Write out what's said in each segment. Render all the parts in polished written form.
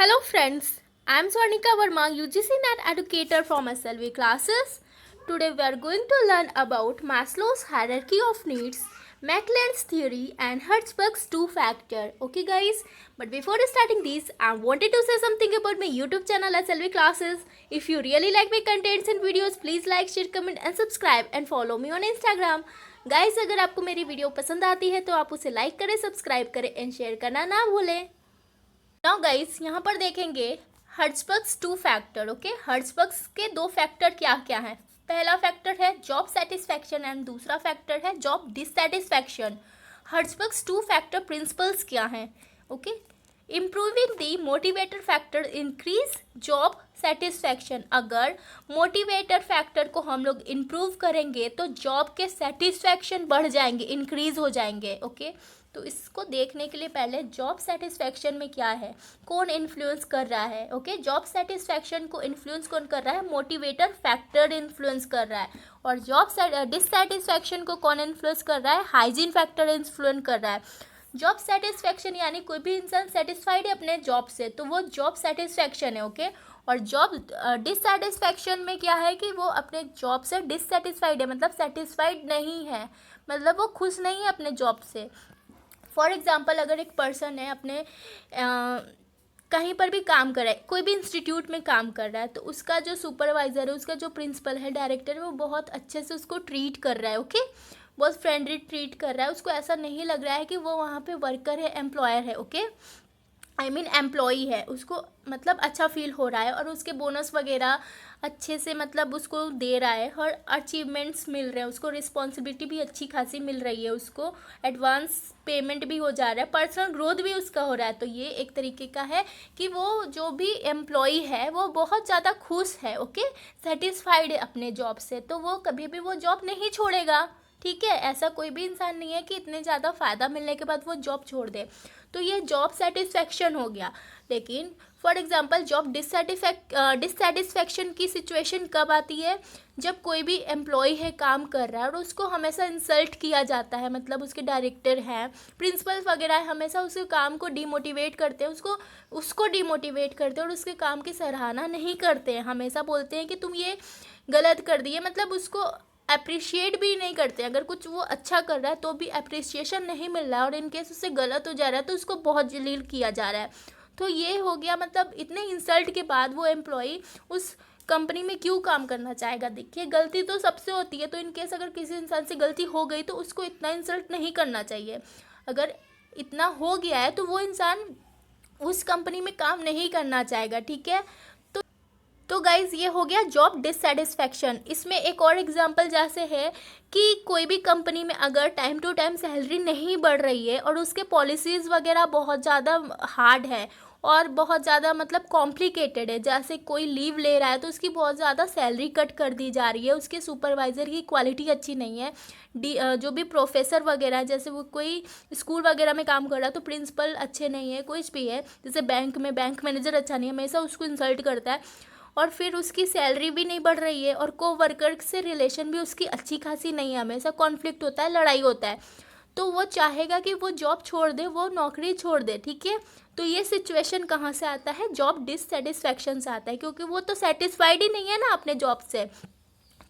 Hello friends, I am Swarnika Verma, UGC NET educator from SLV classes. Today we are going to learn about Maslow's hierarchy of needs, Macklin's theory and Hertzberg's two-factor. Okay guys, but before starting this, I wanted to say something about my YouTube channel SLV classes. If you really like my contents and videos, please like, share, comment and subscribe and follow me on Instagram. Guys अगर आपको मेरी video पसंद आती है तो आप उसे like करें, सब्सक्राइब करें एंड शेयर करना ना भूलें। नाउ गाइस यहाँ पर देखेंगे Herzberg's two factor. Okay, Herzberg's के दो फैक्टर क्या क्या हैं। पहला फैक्टर है जॉब सेटिस्फैक्शन एंड दूसरा फैक्टर है job dissatisfaction. Herzberg's two factor principles क्या हैं। Okay, improving the motivator factor increase job satisfaction. अगर मोटिवेटर फैक्टर को हम लोग इम्प्रूव करेंगे तो जॉब के सेटिस्फैक्शन बढ़ जाएंगे, इंक्रीज हो जाएंगे। ओके, तो इसको देखने के लिए पहले जॉब सेटिस्फैक्शन में क्या है, कौन इन्फ्लुएंस कर रहा है। ओके, जॉब सेटिस्फैक्शन को इन्फ्लुएंस कौन कर रहा है, मोटिवेटर फैक्टर इन्फ्लुएंस कर रहा है। और जॉब डिससेटिस्फैक्शन को कौन इन्फ्लुएंस कर रहा है, हाइजीन फैक्टर इन्फ्लुएंस कर रहा है। जॉब सेटिस्फैक्शन यानी कोई भी इंसान सेटिस्फाइड है अपने जॉब से तो वो जॉब सेटिस्फैक्शन है। ओके, और जॉब डिससेटिस्फैक्शन में क्या है कि वो अपने जॉब से डिससेटिस्फाइड है, मतलब सेटिस्फाइड नहीं है, मतलब वो खुश नहीं है अपने जॉब से। फॉर एग्जाम्पल, अगर एक पर्सन है अपने कहीं पर भी काम कर रहा है, कोई भी इंस्टीट्यूट में काम कर रहा है, तो उसका जो सुपरवाइज़र है, उसका जो प्रिंसिपल है, डायरेक्टर है, वो बहुत अच्छे से उसको ट्रीट कर रहा है। ओके, बहुत फ्रेंडली ट्रीट कर रहा है, उसको ऐसा नहीं लग रहा है कि वो वहाँ पे वर्कर है, एम्प्लॉयर है। ओके, आई मीन एम्प्लॉई है, उसको मतलब अच्छा फील हो रहा है और उसके बोनस वगैरह अच्छे से मतलब उसको दे रहा है, हर अचीवमेंट्स मिल रहे हैं उसको, रिस्पॉन्सिबिलिटी भी अच्छी खासी मिल रही है उसको, एडवांस पेमेंट भी हो जा रहा है, पर्सनल ग्रोथ भी उसका हो रहा है। तो ये एक तरीके का है कि वो जो भी एम्प्लॉई है वो बहुत ज़्यादा खुश है। ओके, सेटिस्फाइड है अपने जॉब से, तो वो कभी भी वो जॉब नहीं छोड़ेगा। ठीक है, ऐसा कोई भी इंसान नहीं है कि इतने ज़्यादा फ़ायदा मिलने के बाद वो जॉब छोड़ दे। तो ये जॉब सेटिस्फैक्शन हो गया। लेकिन फॉर एग्जांपल जॉब डिससेटिस्फैक्शन की सिचुएशन कब आती है, जब कोई भी एम्प्लॉय है, काम कर रहा है और उसको हमेशा इंसल्ट किया जाता है, मतलब उसके डायरेक्टर हैं, प्रिंसिपल वगैरह है, हमेशा उसके काम को डिमोटिवेट करते हैं, उसको डिमोटिवेट करते हैं और उसके काम की सराहना नहीं करते हैं, हमेशा बोलते हैं कि तुम ये गलत कर दिए, मतलब उसको अप्रिशिएट भी नहीं करते। अगर कुछ वो अच्छा कर रहा है तो भी अप्रिसिएशन नहीं मिल रहा है और इनकेस उससे गलत हो जा रहा है तो उसको बहुत जलील किया जा रहा है। तो ये हो गया, मतलब इतने इंसल्ट के बाद वो एम्प्लॉई उस कंपनी में क्यों काम करना चाहेगा। देखिए, गलती तो सबसे होती है, तो इनकेस अगर किसी इंसान से गलती हो गई तो उसको इतना इंसल्ट नहीं करना चाहिए। अगर इतना हो गया है तो वो इंसान उस कंपनी में काम नहीं करना चाहेगा। ठीक है, तो गाइज़ ये हो गया जॉब डिससेटिस्फैक्शन। इसमें एक और एग्जांपल जैसे है कि कोई भी कंपनी में अगर टाइम टू टाइम सैलरी नहीं बढ़ रही है और उसके पॉलिसीज़ वगैरह बहुत ज़्यादा हार्ड है और बहुत ज़्यादा मतलब कॉम्प्लिकेटेड है, जैसे कोई लीव ले रहा है तो उसकी बहुत ज़्यादा सैलरी कट कर दी जा रही है, उसके सुपरवाइज़र की क्वालिटी अच्छी नहीं है, जो भी प्रोफेसर वगैरह है, जैसे वो कोई स्कूल वगैरह में काम कर रहा है तो प्रिंसिपल अच्छे नहीं है, कुछ भी है, जैसे बैंक में बैंक मैनेजर अच्छा नहीं है, हमेशा उसको इंसल्ट करता है और फिर उसकी सैलरी भी नहीं बढ़ रही है और को वर्कर से रिलेशन भी उसकी अच्छी खासी नहीं है, हमेशा कॉन्फ्लिक्ट होता है, लड़ाई होता है, तो वो चाहेगा कि वो जॉब छोड़ दे, वो नौकरी छोड़ दे। ठीक है, तो ये सिचुएशन कहाँ से आता है, जॉब डिससेटिस्फैक्शन से आता है, क्योंकि वो तो सेटिस्फाइड ही नहीं है ना अपने जॉब से।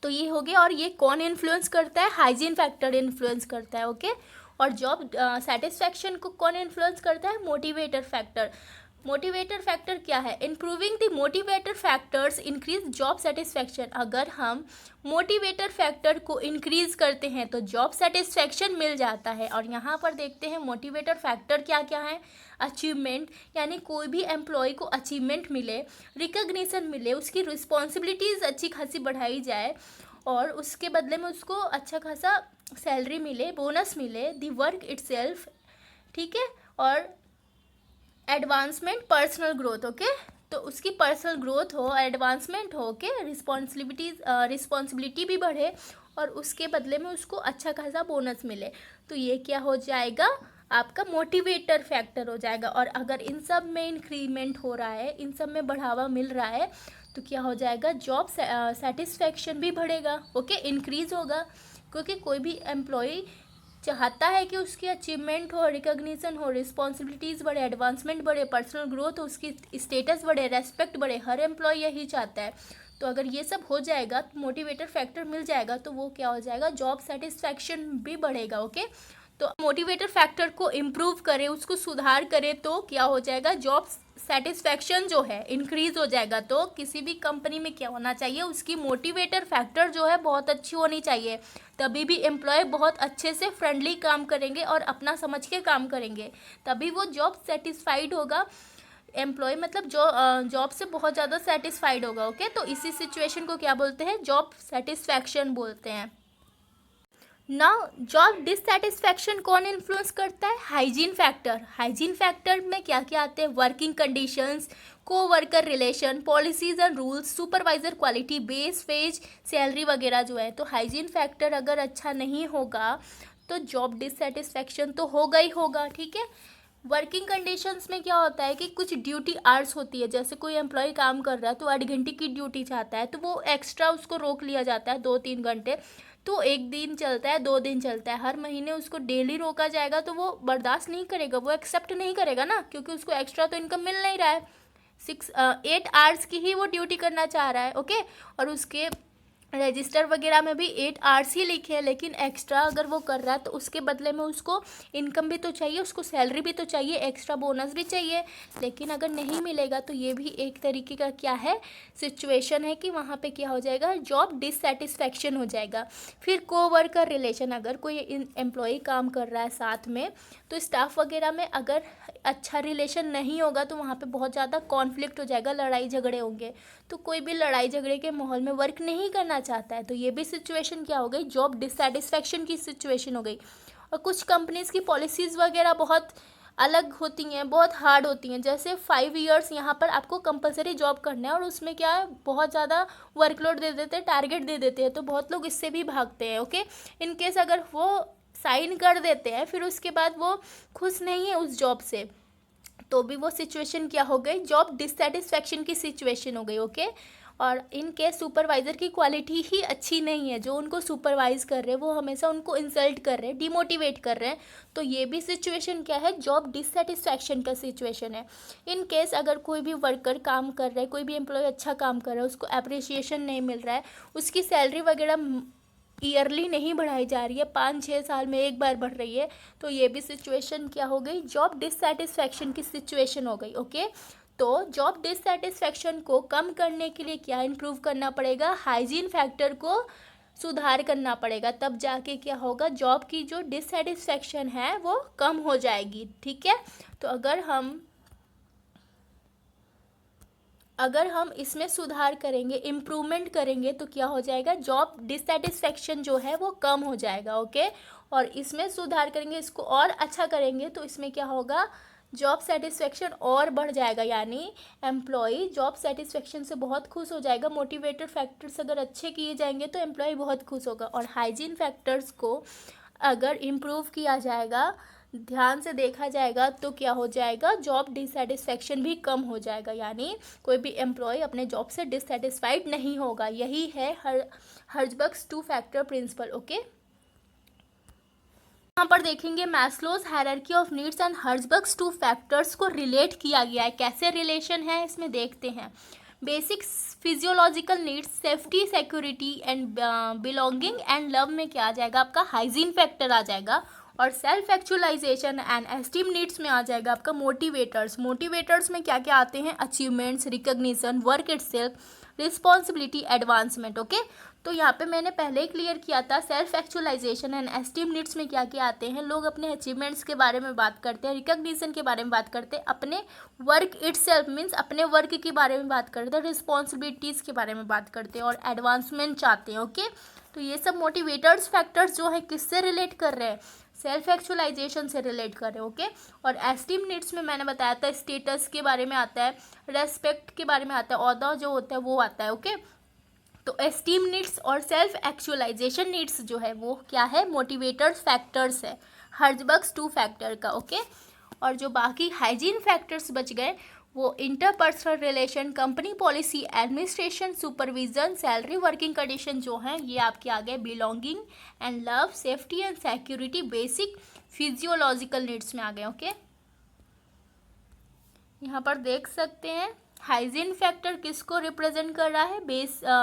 तो ये हो गया, और ये कौन इन्फ्लुएंस करता है, हाइजीन फैक्टर इन्फ्लुएंस करता है। ओके, और जॉब सेटिस्फैक्शन को कौन इन्फ्लुएंस करता है, मोटिवेटर फैक्टर। मोटिवेटर फैक्टर क्या है, improving the motivator factors increase job satisfaction. अगर हम मोटिवेटर फैक्टर को इंक्रीज करते हैं तो जॉब सेटिस्फैक्शन मिल जाता है। और यहाँ पर देखते हैं मोटिवेटर फैक्टर क्या क्या है, अचीवमेंट, यानी कोई भी एम्प्लॉय को अचीवमेंट मिले, रिकग्निशन मिले, उसकी रिस्पॉन्सिबिलिटीज़ अच्छी खासी बढ़ाई जाए और उसके बदले में उसको अच्छा खासा सैलरी मिले, बोनस मिले, दी वर्क इटसेल्फ। ठीक है, और एडवांसमेंट, पर्सनल ग्रोथ। ओके, तो उसकी पर्सनल ग्रोथ हो, एडवांसमेंट हो, ओके, रिस्पॉन्सिबिलिटी भी बढ़े और उसके बदले में उसको अच्छा खासा बोनस मिले, तो ये क्या हो जाएगा, आपका मोटिवेटर फैक्टर हो जाएगा। और अगर इन सब में इंक्रीमेंट हो रहा है, इन सब में बढ़ावा मिल रहा है, तो क्या हो जाएगा, जॉब सेटिस्फैक्शन भी बढ़ेगा। ओके, इंक्रीज होगा, क्योंकि कोई भी एम्प्लॉय चाहता है कि उसकी अचीवमेंट हो, रिकॉग्निशन हो, रिस्पॉन्सिबिलिटीज़ बढ़े, एडवांसमेंट बढ़े, पर्सनल ग्रोथ हो, उसकी स्टेटस बढ़े, रेस्पेक्ट बढ़े, हर एम्प्लॉय यही चाहता है। तो अगर ये सब हो जाएगा, तो मोटिवेटर फैक्टर मिल जाएगा, तो वो क्या हो जाएगा, जॉब सेटिस्फैक्शन भी बढ़ेगा। ओके, तो मोटिवेटर फैक्टर को इम्प्रूव करें, उसको सुधार करें, तो क्या हो जाएगा, जॉब सेटिस्फैक्शन जो है इंक्रीज हो जाएगा। तो किसी भी कंपनी में क्या होना चाहिए, उसकी मोटिवेटर फैक्टर जो है बहुत अच्छी होनी चाहिए, तभी भी एम्प्लॉय बहुत अच्छे से फ्रेंडली काम करेंगे और अपना समझ के काम करेंगे, तभी वो जॉब सेटिस्फाइड होगा। एम्प्लॉय मतलब जो जॉब से बहुत ज़्यादा सेटिस्फाइड होगा। ओके, तो इसी सिचुएशन को क्या बोलते हैं, जॉब सेटिस्फैक्शन बोलते हैं। नाउ जॉब डिससेटिस्फैक्शन कौन इन्फ्लुएंस करता है, हाइजीन फैक्टर। हाइजीन फैक्टर में क्या क्या आते हैं, working conditions, coworker relation, policies and rules, supervisor quality, base wage, salary वगैरह जो है। तो हाइजीन फैक्टर अगर अच्छा नहीं होगा तो जॉब डिससेटिस्फैक्शन तो होगा ही होगा। ठीक है, वर्किंग कंडीशंस में क्या होता है कि कुछ ड्यूटी आवर्स होती है, जैसे कोई एम्प्लॉय काम कर रहा है तो 8 घंटे की ड्यूटी चाहता है, तो वो एक्स्ट्रा उसको रोक लिया जाता है 2-3 घंटे। तो 1 दिन चलता है, 2 दिन चलता है, हर महीने उसको डेली रोका जाएगा तो वो बर्दाश्त नहीं करेगा, वो एक्सेप्ट नहीं करेगा ना, क्योंकि उसको एक्स्ट्रा तो इनकम मिल नहीं रहा है। 8 आवर्स की ही वो ड्यूटी करना चाह रहा है। ओके, और उसके रजिस्टर वगैरह में भी 8 आवर्स ही लिखे हैं, लेकिन एक्स्ट्रा अगर वो कर रहा है तो उसके बदले में उसको इनकम भी तो चाहिए, उसको सैलरी भी तो चाहिए, एक्स्ट्रा बोनस भी चाहिए। लेकिन अगर नहीं मिलेगा तो ये भी एक तरीके का क्या है, सिचुएशन है कि वहाँ पे क्या हो जाएगा, जॉब डिससेटिस्फैक्शन हो जाएगा। फिर कोवर्कर रिलेशन, अगर कोई एम्प्लॉय काम कर रहा है साथ में, तो स्टाफ वगैरह में अगर अच्छा रिलेशन नहीं होगा तो वहाँ पे बहुत ज़्यादा कॉन्फ्लिक्ट हो जाएगा, लड़ाई झगड़े होंगे, तो कोई भी लड़ाई झगड़े के माहौल में वर्क नहीं करना चाहता है। तो ये भी सिचुएशन क्या हो गई, जॉब डिससेटिस्फैक्शन की सिचुएशन हो गई। और कुछ कंपनीज की पॉलिसीज़ वगैरह बहुत अलग होती हैं, बहुत हार्ड होती हैं, जैसे 5 इयर्स यहाँ पर आपको कंपलसरी जॉब करना है, और उसमें क्या है, बहुत ज़्यादा वर्कलोड दे देते हैं, टारगेट दे देते हैं, तो बहुत लोग इससे भी भागते हैं। ओके, इन केस अगर वो साइन कर देते हैं फिर उसके बाद वो खुश नहीं है उस जॉब से, तो भी वो सिचुएशन क्या हो गई, जॉब डिससेटिस्फैक्शन की सिचुएशन हो गई। ओके, और इन केस सुपरवाइज़र की क्वालिटी ही अच्छी नहीं है, जो उनको सुपरवाइज कर रहे हैं वो हमेशा उनको इंसल्ट कर रहे हैं, डिमोटिवेट कर रहे हैं, तो ये भी सिचुएशन क्या है, जॉब डिससेटिस्फैक्शन का सिचुएशन है। इन केस अगर कोई भी वर्कर काम कर रहा है, कोई भी एम्प्लॉय अच्छा काम कर रहा है, उसको अप्रिसिएशन नहीं मिल रहा है, उसकी सैलरी वगैरह ईयरली नहीं बढ़ाई जा रही है, 5-6 साल में एक बार बढ़ रही है, तो ये भी सिचुएशन क्या हो गई, जॉब डिससेटिस्फैक्शन की सिचुएशन हो गई। ओके, तो जॉब डिससेटिस्फैक्शन को कम करने के लिए क्या इम्प्रूव करना पड़ेगा, हाइजीन फैक्टर को सुधार करना पड़ेगा, तब जाके क्या होगा, जॉब की जो डिससेटिस्फैक्शन है वो कम हो जाएगी। ठीक है, तो अगर हम इसमें सुधार करेंगे, इम्प्रूवमेंट करेंगे, तो क्या हो जाएगा, जॉब डिससेटिस्फैक्शन जो है वो कम हो जाएगा। ओके, और इसमें सुधार करेंगे, इसको और अच्छा करेंगे, तो इसमें क्या होगा, जॉब सेटिस्फेक्शन और बढ़ जाएगा, यानी एम्प्लॉय जॉब सेटिस्फेक्शन से बहुत खुश हो जाएगा। मोटिवेटर फैक्टर्स अगर अच्छे किए जाएंगे तो एम्प्लॉय बहुत खुश होगा, और हाइजीन फैक्टर्स को अगर इम्प्रूव किया जाएगा, ध्यान से देखा जाएगा, तो क्या हो जाएगा, जॉब डिससेटिस्फैक्शन भी कम हो जाएगा, यानी कोई भी एम्प्लॉय अपने जॉब से डिससेटिस्फाइड नहीं होगा। यही है हर्जबर्ग्स 2 फैक्टर प्रिंसिपल। ओके, यहाँ पर देखेंगे Maslow's hierarchy of needs and Herzberg's 2 factors को रिलेट किया गया है। कैसे रिलेशन है इसमें देखते हैं। Basic physiological needs, safety, security and belonging and love में क्या आ जाएगा, आपका हाइजीन फैक्टर आ जाएगा। और self actualization and esteem needs में आ जाएगा आपका मोटिवेटर्स। मोटिवेटर्स में क्या क्या आते हैं, achievements, recognition, work itself, responsibility, advancement. Okay, तो यहाँ पे मैंने पहले ही क्लियर किया था, self actualization and esteem needs में क्या क्या आते हैं, लोग अपने अचीवमेंट्स के बारे में बात करते हैं, रिकॉग्निशन के बारे में बात करते हैं, अपने वर्क इटसेल्फ मीन्स अपने वर्क के बारे में बात करते हैं, रिस्पॉन्सिबिलिटीज़ के बारे में बात करते हैं, और एडवांसमेंट चाहते हैं। ओके, तो ये सब मोटिवेटर्स फैक्टर्स जो है किससे रिलेट कर रहे हैं, सेल्फ एक्चुअलाइजेशन से रिलेट कर रहे हैं। ओके, और एस्टीम नीड्स में मैंने बताया था स्टेटस के बारे में आता है, रेस्पेक्ट के बारे में आता है, ऑदा जो होता है वो आता है। ओके, तो एस्टीम नीड्स और सेल्फ एक्चुअलाइजेशन नीड्स जो है वो क्या है, मोटिवेटर्स फैक्टर्स है हर्जबर्ग्स 2 फैक्टर का। ओके, और जो बाकी हाइजीन फैक्टर्स बच गए वो interpersonal relation, company policy, administration, supervision, salary, working condition जो हैं ये आपके आ गए belonging and love, safety and security, basic physiological needs में आ गए। ओके, यहाँ पर देख सकते हैं हाइजीन फैक्टर किसको रिप्रेजेंट कर रहा है,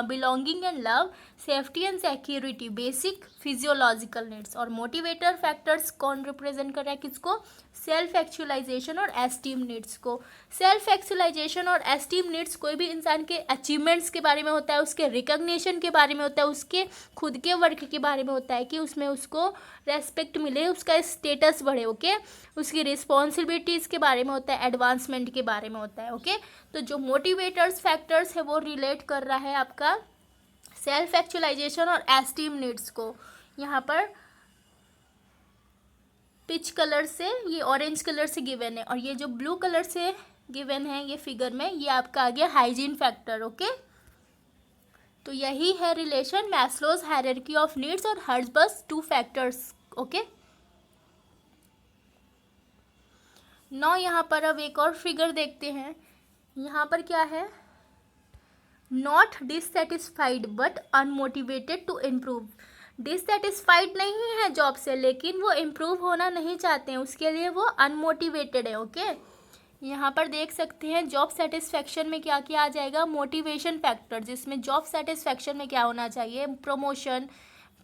belonging and love, safety and security, basic physiological needs. और मोटिवेटर फैक्टर्स कौन रिप्रेजेंट कर रहा है किसको, सेल्फ एक्चुअलाइजेशन और एस्टीम नीड्स को। सेल्फ एक्चुअलाइजेशन और एस्टीम नीड्स कोई भी इंसान के अचीवमेंट्स के बारे में होता है, उसके रिकग्निशन के बारे में होता है, उसके खुद के वर्क के बारे में होता है कि उसमें उसको रेस्पेक्ट मिले, उसका स्टेटस बढ़े। ओके, उसकी रिस्पॉन्सिबिलिटीज़ के बारे में होता है, एडवांसमेंट के बारे में होता है। ओके, तो जो मोटिवेटर्स फैक्टर्स है वो रिलेट कर रहा है आपका सेल्फ एक्चुअलाइजेशन और एस्टीम नीड्स को। यहाँ पर पिच कलर से, ये ऑरेंज कलर से गिवन है, और ये जो ब्लू कलर से गिवन है ये फिगर में, ये आपका आ गया हाइजीन फैक्टर। ओके, तो यही है relation Maslow's hierarchy of needs और हर्ट्जबर्ग टू फैक्टर्स। ओके, नौ यहाँ पर अब एक और फिगर देखते हैं। यहाँ पर क्या है, not dissatisfied but unmotivated to improve. Dissatisfied नहीं है जॉब से, लेकिन वो इम्प्रूव होना नहीं चाहते हैं, उसके लिए वो अनमोटिवेटेड है। ओके, यहाँ पर देख सकते हैं जॉब सेटिस्फैक्शन में क्या क्या आ जाएगा, मोटिवेशन फैक्टर, जिसमें जॉब सेटिस्फैक्शन में क्या होना चाहिए,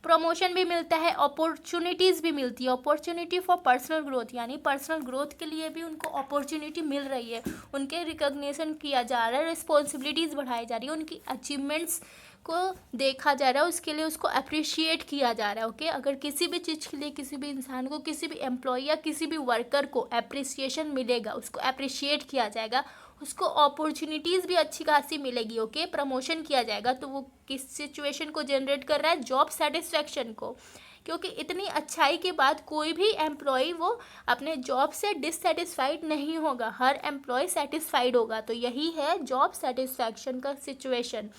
प्रमोशन भी मिलता है, अपॉर्चुनिटीज़ भी मिलती है, अपॉर्चुनिटी फॉर पर्सनल ग्रोथ, यानी पर्सनल ग्रोथ के लिए भी उनको अपॉर्चुनिटी मिल रही है, उनके रिकग्निशन किया जा रहा है, रिस्पॉन्सिबिलिटीज़ बढ़ाई जा रही है, उनकी अचीवमेंट्स को देखा जा रहा है, उसके लिए उसको अप्रिशिएट किया जा रहा है। ओके, अगर किसी भी चीज़ के लिए किसी भी इंसान को, किसी भी एम्प्लॉय या किसी भी वर्कर को अप्रिसिएशन मिलेगा, उसको अप्रिशिएट किया जाएगा, उसको अपॉर्चुनिटीज़ भी अच्छी खासी मिलेगी। ओके, प्रमोशन किया जाएगा, तो वो किस सिचुएशन को जनरेट कर रहा है, जॉब सेटिस्फैक्शन को, क्योंकि इतनी अच्छाई के बाद कोई भी एम्प्लॉय वो अपने जॉब से डिससेटिस्फाइड नहीं होगा, हर एम्प्लॉय सेटिस्फाइड होगा। तो यही है जॉब सेटिस्फैक्शन का सिचुएशन।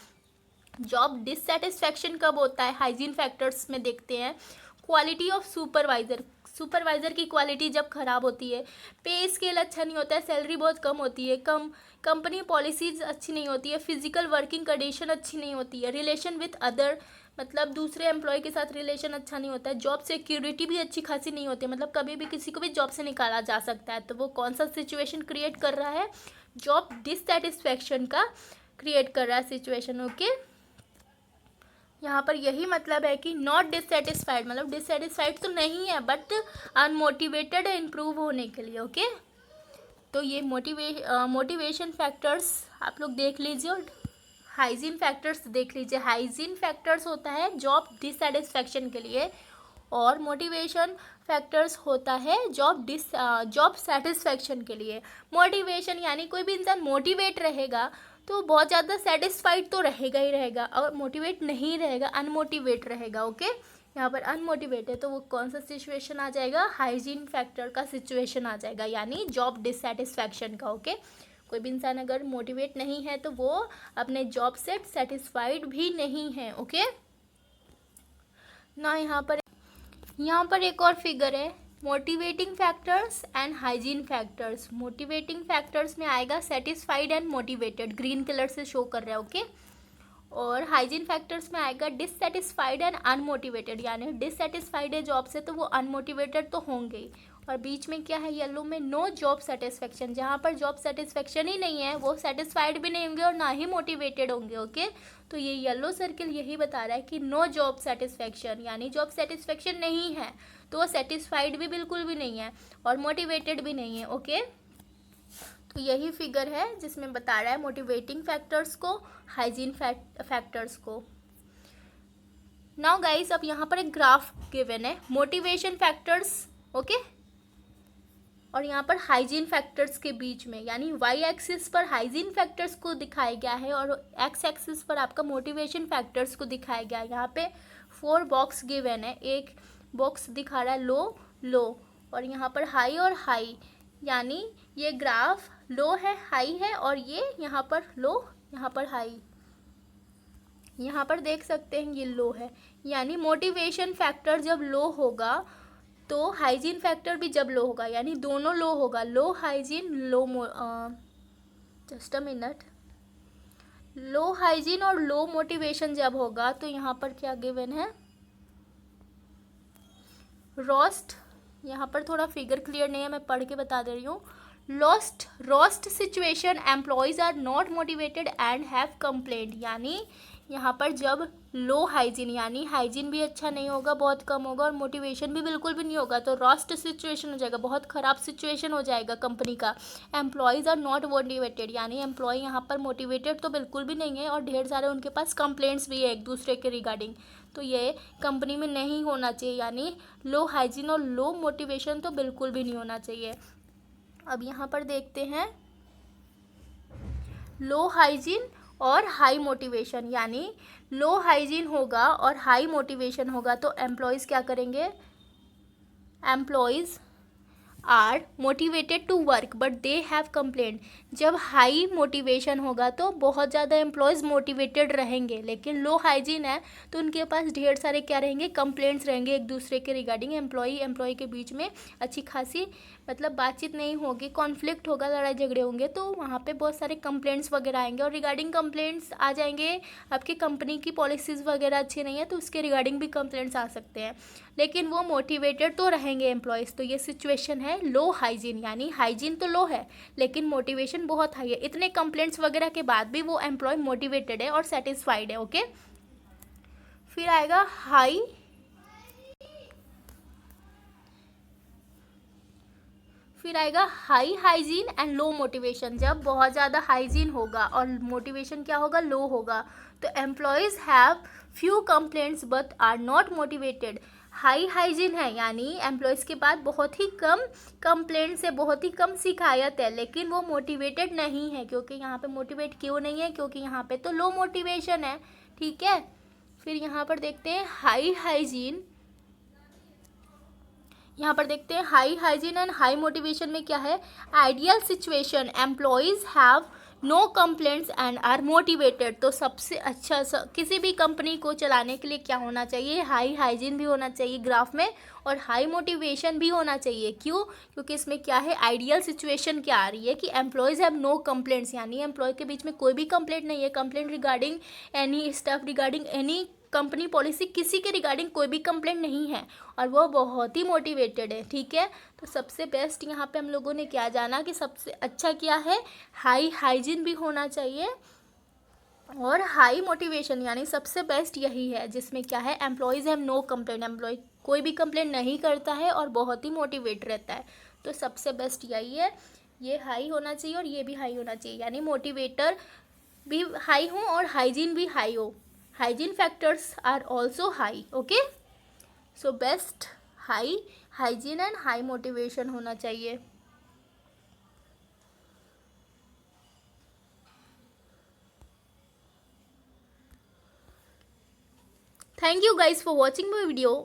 जॉब डिससेटिस्फैक्शन कब होता है, हाइजीन फैक्टर्स में देखते हैं। क्वालिटी ऑफ सुपरवाइज़र की क्वालिटी जब ख़राब होती है, पे स्केल अच्छा नहीं होता है, सैलरी बहुत कम होती है, कंपनी पॉलिसीज़ अच्छी नहीं होती है, फिजिकल वर्किंग कंडीशन अच्छी नहीं होती है, रिलेशन विथ अदर, मतलब दूसरे एम्प्लॉय के साथ रिलेशन अच्छा नहीं होता है, जॉब सिक्योरिटी भी अच्छी खासी नहीं होती है, मतलब कभी भी किसी को भी जॉब से निकाला जा सकता है। तो वो कौन सा सिचुएशन क्रिएट कर रहा है, जॉब डिससेटिस्फैक्शन का क्रिएट कर रहा है सिचुएशन। ओके, यहाँ पर यही मतलब है कि नॉट डिससेटिस्फाइड, मतलब डिससेटिस्फाइड तो नहीं है बट अनमोटिवेटेड है इम्प्रूव होने के लिए। ओके, तो ये मोटिवेशन फैक्टर्स आप लोग देख लीजिए, और हाइजीन फैक्टर्स देख लीजिए। हाइजीन फैक्टर्स होता है जॉब डिससेटिस्फैक्शन के लिए, और मोटिवेशन फैक्टर्स होता है जॉब सेटिस्फैक्शन के लिए। मोटिवेशन यानी कोई भी इंसान मोटिवेट रहेगा तो बहुत ज़्यादा सेटिस्फाइड तो रहेगा ही रहेगा, और मोटिवेट नहीं रहेगा, अनमोटिवेट रहेगा। ओके, यहाँ पर अनमोटिवेट है तो वो कौन सा सिचुएशन आ जाएगा, हाइजीन फैक्टर का सिचुएशन आ जाएगा, यानी जॉब डिससेटिस्फैक्शन का। ओके, कोई भी इंसान अगर मोटिवेट नहीं है तो वो अपने जॉब से सेटिस्फाइड भी नहीं है। ओके ना, यहाँ पर एक और फिगर है, motivating factors and hygiene factors. Motivating factors में आएगा satisfied and motivated, green colour से शो कर रहा है। ओके, और हाइजीन फैक्टर्स में आएगा डिससेटिस्फाइड एंड अनमोटिवेटेड, यानी डिससेटिस्फाइड है जॉब से तो वो अनमोटिवेटेड तो होंगे ही। और बीच में क्या है, येलो में, नो जॉब सेटिस्फेक्शन, जहाँ पर जॉब सेटिस्फेक्शन ही नहीं है वो सेटिस्फाइड भी नहीं होंगे और ना ही मोटिवेटेड होंगे। ओके, तो ये येलो सर्किल यही बता रहा है कि नो जॉब सेटिस्फेक्शन, यानी जॉब सेटिस्फेक्शन नहीं है तो वो सेटिस्फाइड भी बिल्कुल भी नहीं है और मोटिवेटेड भी नहीं है। ओके, तो यही फिगर है जिसमें बता रहा है मोटिवेटिंग फैक्टर्स को, हाइजीन फैक्टर्स को। नाउ गाइस, अब यहाँ पर एक ग्राफ गिवन है, मोटिवेशन फैक्टर्स, ओके, और यहाँ पर हाइजीन फैक्टर्स के बीच में, यानी वाई एक्सिस पर हाइजीन फैक्टर्स को दिखाया गया है और एक्स एक्सिस पर आपका मोटिवेशन फैक्टर्स को दिखाया गया है। यहाँ पे 4 बॉक्स गिवन है, एक बॉक्स दिखा रहा है लो लो, और यहाँ पर हाई और हाई, यानी ये ग्राफ लो है, हाई है, और ये यहाँ पर लो, यहाँ पर हाई। यहाँ पर देख सकते हैं ये लो है, यानी मोटिवेशन फैक्टर जब लो होगा तो हाइजीन फैक्टर भी जब लो होगा, यानी दोनों लो होगा, low hygiene just a minute. Low hygiene और लो मोटिवेशन जब होगा तो यहाँ पर क्या गिवन है, रोस्ट, यहाँ पर थोड़ा फिगर क्लियर नहीं है, मैं पढ़ के बता दे रही हूँ। Worst situation employees are not motivated and have complaint, यानी यहाँ पर जब लो हाइजीन यानी हाइजीन भी अच्छा नहीं होगा, बहुत कम होगा, और मोटिवेशन भी बिल्कुल भी नहीं होगा, तो रोस्ट सिचुएशन हो जाएगा, बहुत ख़राब सिचुएशन हो जाएगा कंपनी का। एम्प्लॉयज़ आर नॉट मोटिवेटेड, यानी एम्प्लॉय यहाँ पर मोटिवेटेड तो बिल्कुल भी नहीं है और ढेर सारे उनके पास कंप्लेंट्स भी है एक दूसरे के रिगार्डिंग, तो ये कंपनी में नहीं होना चाहिए, यानी लो हाइजीन और लो मोटिवेशन तो बिल्कुल भी नहीं होना चाहिए। अब यहाँ पर देखते हैं लो हाइजीन और हाई मोटिवेशन, यानी लो हाइजीन होगा और हाई मोटिवेशन होगा तो एम्प्लॉयज़ क्या करेंगे, employees are motivated to work but they have complaint. जब हाई मोटिवेशन होगा तो बहुत ज़्यादा एम्प्लॉयज़ मोटिवेटेड रहेंगे, लेकिन लो हाइजीन है तो उनके पास ढेर सारे क्या रहेंगे, कंप्लेंट्स रहेंगे एक दूसरे के रिगार्डिंग। एम्प्लॉय के बीच में अच्छी खासी मतलब बातचीत नहीं होगी, कॉन्फ्लिक्ट होगा, लड़ाई झगड़े होंगे, तो वहाँ पे बहुत सारे कंप्लेंट्स वगैरह आएंगे और रिगार्डिंग कंप्लेंट्स आ जाएंगे। आपकी कंपनी की पॉलिसीज़ वगैरह अच्छी नहीं है तो उसके रिगार्डिंग भी कंप्लेंट्स आ सकते हैं, लेकिन वो मोटिवेटेड तो रहेंगे एम्प्लॉयज़। तो ये सिचुएशन है लो हाइजीन, यानी हाइजीन तो लो है लेकिन मोटिवेशन बहुत हाई है, इतने कंप्लेंट्स वगैरह के बाद भी वो एम्प्लॉय मोटिवेटेड है और सेटिस्फाइड है। ओके, फिर आएगा high hygiene and low motivation. जब बहुत ज़्यादा हाइजीन होगा और मोटिवेशन क्या होगा, लो होगा, तो employees have few complaints but are not motivated. High hygiene है यानी एम्प्लॉयज़ के पास बहुत ही कम कंप्लेंट्स है, बहुत ही कम शिकायत है, लेकिन वो मोटिवेटेड नहीं है। क्योंकि यहाँ पे मोटिवेट क्यों नहीं है, क्योंकि यहाँ पे तो लो मोटिवेशन है। ठीक है, फिर यहाँ पर देखते हैं हाई हाइजीन, यहाँ पर देखते हैं high hygiene and high motivation में क्या है, ideal situation employees have no complaints and are motivated. तो सबसे अच्छा किसी भी कंपनी को चलाने के लिए क्या होना चाहिए, हाई हाइजीन भी होना चाहिए ग्राफ में और हाई मोटिवेशन भी होना चाहिए। क्यों, क्योंकि इसमें क्या है, आइडियल सिचुएशन क्या आ रही है कि एम्प्लॉयज़ हैव नो कंप्लेंट्स, यानी एम्प्लॉय के बीच में कोई भी कंप्लेंट नहीं है, complaint regarding any staff, regarding any company policy, किसी के रिगार्डिंग कोई भी कंप्लेंट नहीं है और वो बहुत ही मोटिवेटेड है। ठीक है, तो सबसे बेस्ट यहाँ पे हम लोगों ने क्या जाना कि सबसे अच्छा क्या है, हाई हाइजीन भी होना चाहिए और हाई मोटिवेशन, यानी सबसे बेस्ट यही है जिसमें क्या है, employees have no complaint, employee कोई भी कंप्लेंट नहीं करता है और बहुत ही मोटिवेट रहता है। तो सबसे बेस्ट यही है, ये हाई होना चाहिए और ये भी हाई होना चाहिए, यानी मोटिवेटर भी हाई हो और हाइजीन भी हाई हो। Hygiene factors are also high. Okay, so best high hygiene and high motivation होना चाहिए। Thank you guys for watching my video.